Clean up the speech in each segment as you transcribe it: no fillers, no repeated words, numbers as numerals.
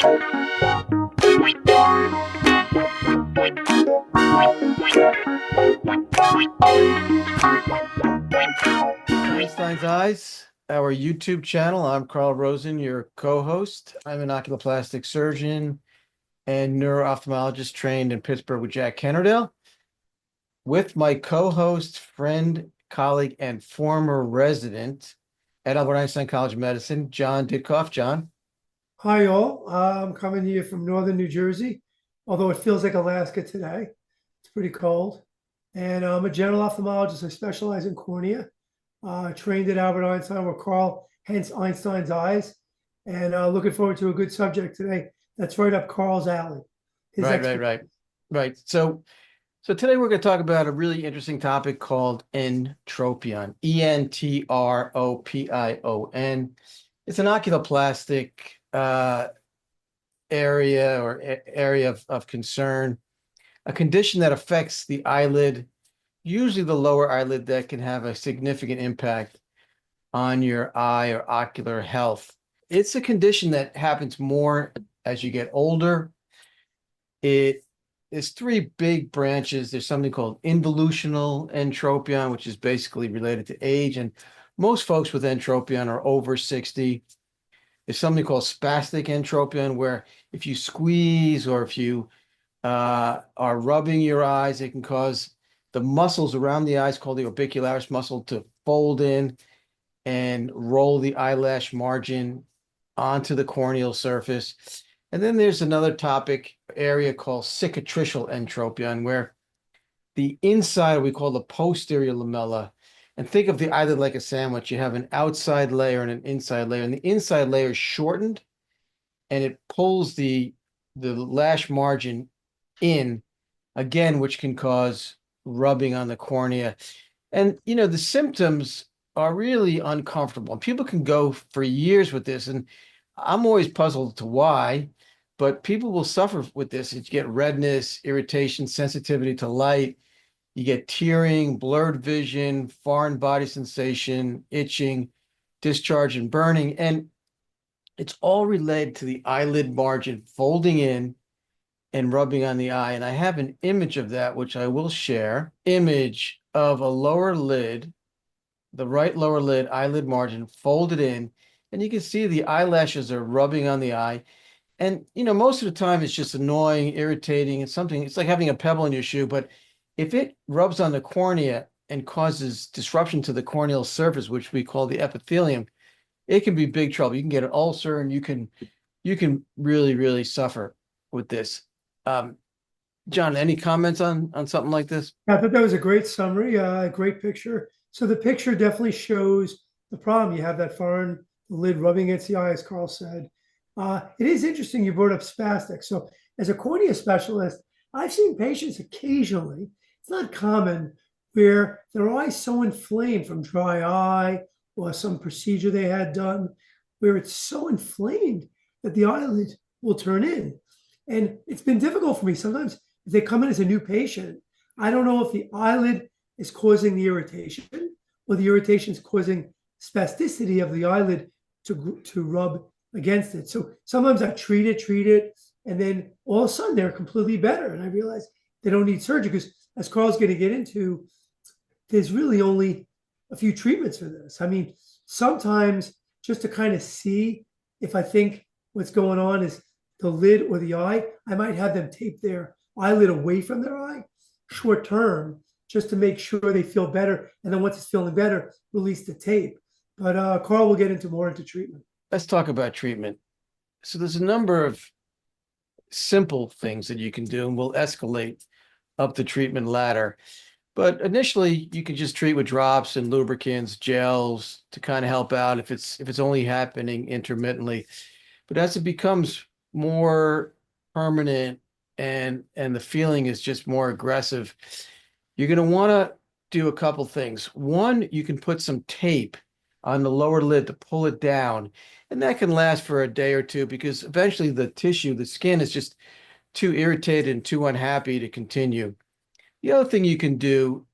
Einstein's Eyes, our YouTube channel. I'm Carl Rosen, your co-host. I'm an oculoplastic surgeon and neuro-ophthalmologist trained in Pittsburgh with Jack Kennerdale, with my co-host, friend, colleague, and former resident at Albert Einstein College of Medicine, Jon Ditkoff. Jon. Hi, all. I'm coming here from northern New Jersey, although it feels like Alaska today. It's pretty cold. And I'm a general ophthalmologist. I specialize in cornea. Trained at Albert Einstein with Carl, hence Einstein's Eyes. And looking forward to a good subject today. That's right up Carl's alley. Right. So today we're going to talk about a really interesting topic called entropion, Entropion. It's an oculoplastic area of concern, a condition that affects the eyelid, usually the lower eyelid, that can have a significant impact on your eye or ocular health. It's a condition that happens more as you get older. There's three big branches. There's something called involutional entropion, which is basically related to age. And most folks with entropion are over 60. There's something called spastic entropion, where if you squeeze or if you are rubbing your eyes, it can cause the muscles around the eyes, called the orbicularis muscle, to fold in and roll the eyelash margin onto the corneal surface. And then there's another topic area called cicatricial entropion, where the inside, we call the posterior lamella, and think of the eyelid like a sandwich. You have an outside layer and an inside layer, and the inside layer is shortened, and it pulls the lash margin in, again, which can cause rubbing on the cornea. And, the symptoms are really uncomfortable. And people can go for years with this, and I'm always puzzled to why, but people will suffer with this. You get redness, irritation, sensitivity to light. You get tearing, blurred vision, foreign body sensation, itching, discharge, and burning. And it's all related to the eyelid margin folding in and rubbing on the eye. And I have an image of that, which I will share. Image of a lower lid, the right lower lid, eyelid margin folded in. And you can see the eyelashes are rubbing on the eye. And, most of the time it's just annoying, irritating. It's like having a pebble in your shoe. But if it rubs on the cornea and causes disruption to the corneal surface, which we call the epithelium, it can be big trouble. You can get an ulcer, and you can really, really suffer with this. Jon, any comments on something like this? I thought that was a great summary, a great picture. So the picture definitely shows the problem. You have that foreign lid rubbing against the eye, as Carl said. It is interesting you brought up spastic. So as a cornea specialist, I've seen patients occasionally, it's not common, where their eye's so inflamed from dry eye or some procedure they had done, where it's so inflamed that the eyelid will turn in. And it's been difficult for me. Sometimes if they come in as a new patient, I don't know if the eyelid is causing the irritation or the irritation is causing spasticity of the eyelid to rub against it. So sometimes I treat it, and then all of a sudden they're completely better. And I realize they don't need surgery, because as Carl's going to get into, there's really only a few treatments for this. I mean, sometimes just to kind of see if I think what's going on is the lid or the eye, I might have them tape their eyelid away from their eye short term, just to make sure they feel better. And then once it's feeling better, release the tape. But Carl will get more into treatment. Let's talk about treatment. So there's a number of simple things that you can do, and we'll escalate up the treatment ladder. But initially, you can just treat with drops and lubricants, gels, to kind of help out if it's only happening intermittently. But as it becomes more permanent and the feeling is just more aggressive, you're going to want to do a couple things. One, you can put some tape on the lower lid to pull it down, and that can last for a day or two, because eventually the tissue, the skin, is just too irritated and too unhappy to continue. The other thing you can do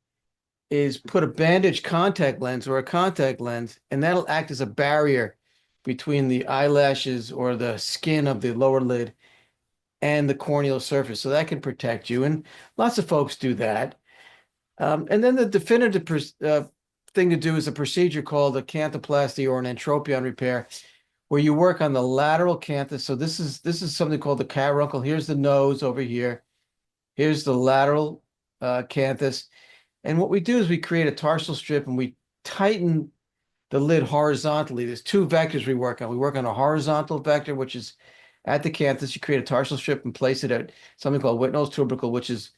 is put a bandage contact lens or a contact lens, and that'll act as a barrier between the eyelashes or the skin of the lower lid and the corneal surface. So that can protect you. And lots of folks do that. And then the definitive thing to do is a procedure called a canthoplasty or an entropion repair, where you work on the lateral canthus. So this is something called the carbuncle. Here's the nose over here. Here's the lateral canthus. And what we do is we create a tarsal strip and we tighten the lid horizontally. There's two vectors we work on. We work on a horizontal vector, which is at the canthus. You create a tarsal strip and place it at something called Whitnall's tubercle, which is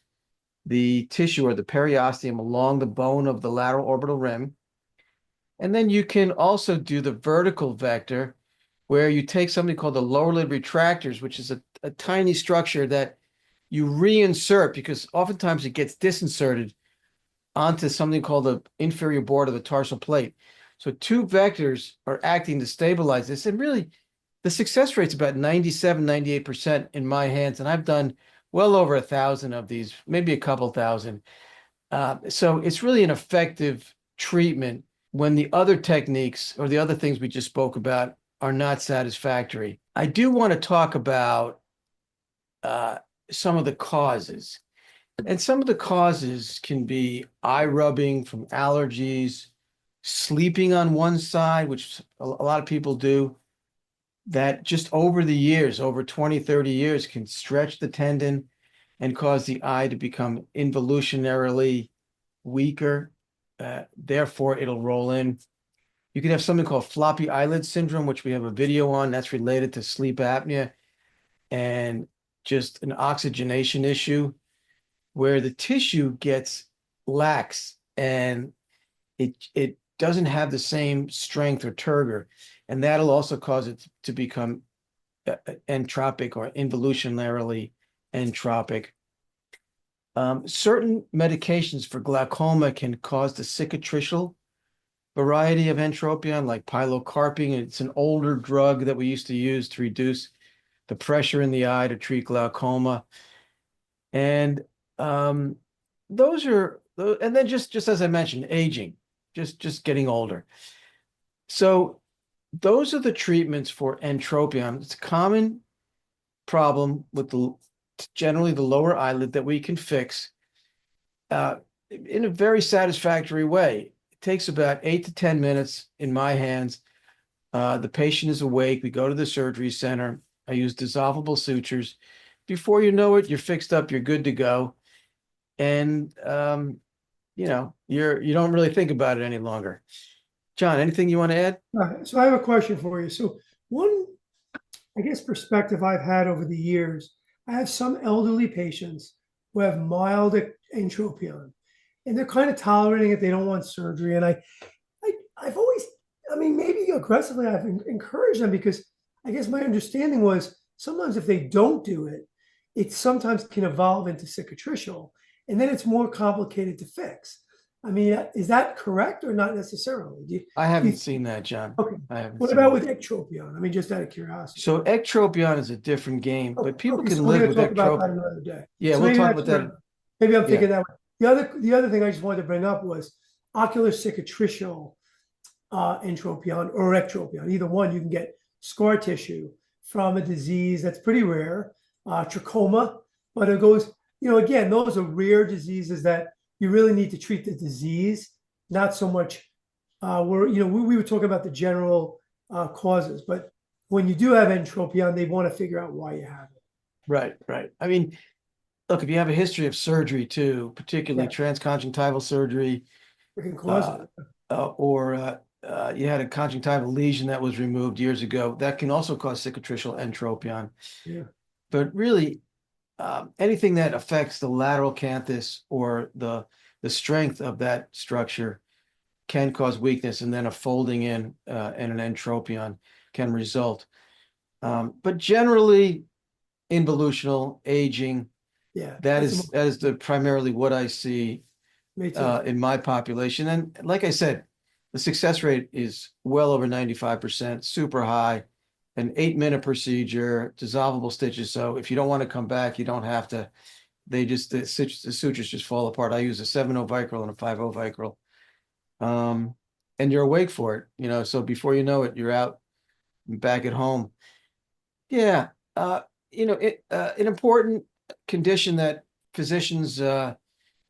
the tissue or the periosteum along the bone of the lateral orbital rim. And then you can also do the vertical vector, where you take something called the lower lid retractors, which is a tiny structure that you reinsert because oftentimes it gets disinserted onto something called the inferior board of the tarsal plate. So two vectors are acting to stabilize this. And really, the success rate's about 97, 98% in my hands. And I've done well over 1,000 of these, maybe a couple thousand. So it's really an effective treatment when the other techniques or the other things we just spoke about are not satisfactory. I do want to talk about some of the causes. And some of the causes can be eye rubbing from allergies, sleeping on one side, which a lot of people do, that just over the years, over 20, 30 years, can stretch the tendon and cause the eye to become involutionarily weaker. Therefore, it'll roll in. You can have something called floppy eyelid syndrome, which we have a video on. That's related to sleep apnea and just an oxygenation issue where the tissue gets lax and it doesn't have the same strength or turgor. And that'll also cause it to become entropic or involutionarily entropic. Certain medications for glaucoma can cause the cicatricial variety of entropion, like pilocarpine. It's an older drug that we used to use to reduce the pressure in the eye to treat glaucoma. And those are, and then just as I mentioned, aging, just getting older. So those are the treatments for entropion. It's a common problem with generally the lower eyelid that we can fix in a very satisfactory way. It takes about 8 to 10 minutes in my hands. The patient is awake. We go to the surgery center. I use dissolvable sutures. Before you know it, you're fixed up. You're good to go. And you don't really think about it any longer. John, anything you want to add? So I have a question for you. So one, I guess, perspective I've had over the years, I have some elderly patients who have mild entropion, and they're kind of tolerating it. They don't want surgery, and I've always, I mean, maybe aggressively, I've encouraged them because I guess my understanding was sometimes if they don't do it, it sometimes can evolve into cicatricial, and then it's more complicated to fix. I mean, is that correct or not necessarily? I haven't seen that, John. Okay. I haven't What seen about that. with ectropion? I mean, just out of curiosity. So ectropion is a different game, but people Okay, can so live we're with going to talk about that ectropion. another day. Yeah, So we'll maybe talk that's about that. maybe I'm thinking Yeah. that way. The other thing I just wanted to bring up was ocular cicatricial entropion or ectropion. Either one, you can get scar tissue from a disease that's pretty rare, trachoma, but it goes, again, those are rare diseases that you really need to treat the disease, not so much we were talking about the general causes, but when you do have entropion, they want to figure out why you have it. Right, right. I mean, look, if you have a history of surgery too, particularly Yeah. transconjunctival surgery, It can cause it. or you had a conjunctival lesion that was removed years ago, that can also cause cicatricial entropion. Yeah. But really, anything that affects the lateral canthus or the strength of that structure can cause weakness, and then a folding in and an entropion can result. But generally, involutional aging, Yeah. that is the primarily what I see Me too. in my population. And like I said, the success rate is well over 95%, super high, an 8-minute procedure, dissolvable stitches. So if you don't want to come back, you don't have to. The sutures just fall apart. I use a 7/0 Vicryl and a 5/0 Vicryl. And you're awake for it, so before you know it, you're out back at home. Yeah, an important condition that physicians and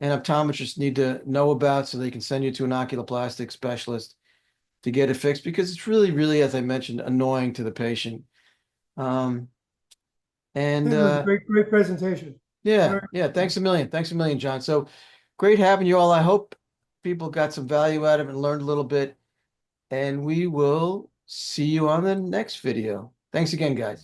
optometrists need to know about so they can send you to an oculoplastic specialist to get it fixed, because it's really, really, as I mentioned, annoying to the patient. Um, and It was a great presentation. yeah, Very- yeah, thanks a million. Thanks a million, John. So great having you all. I hope people got some value out of it and learned a little bit. And we will see you on the next video. Thanks again, guys.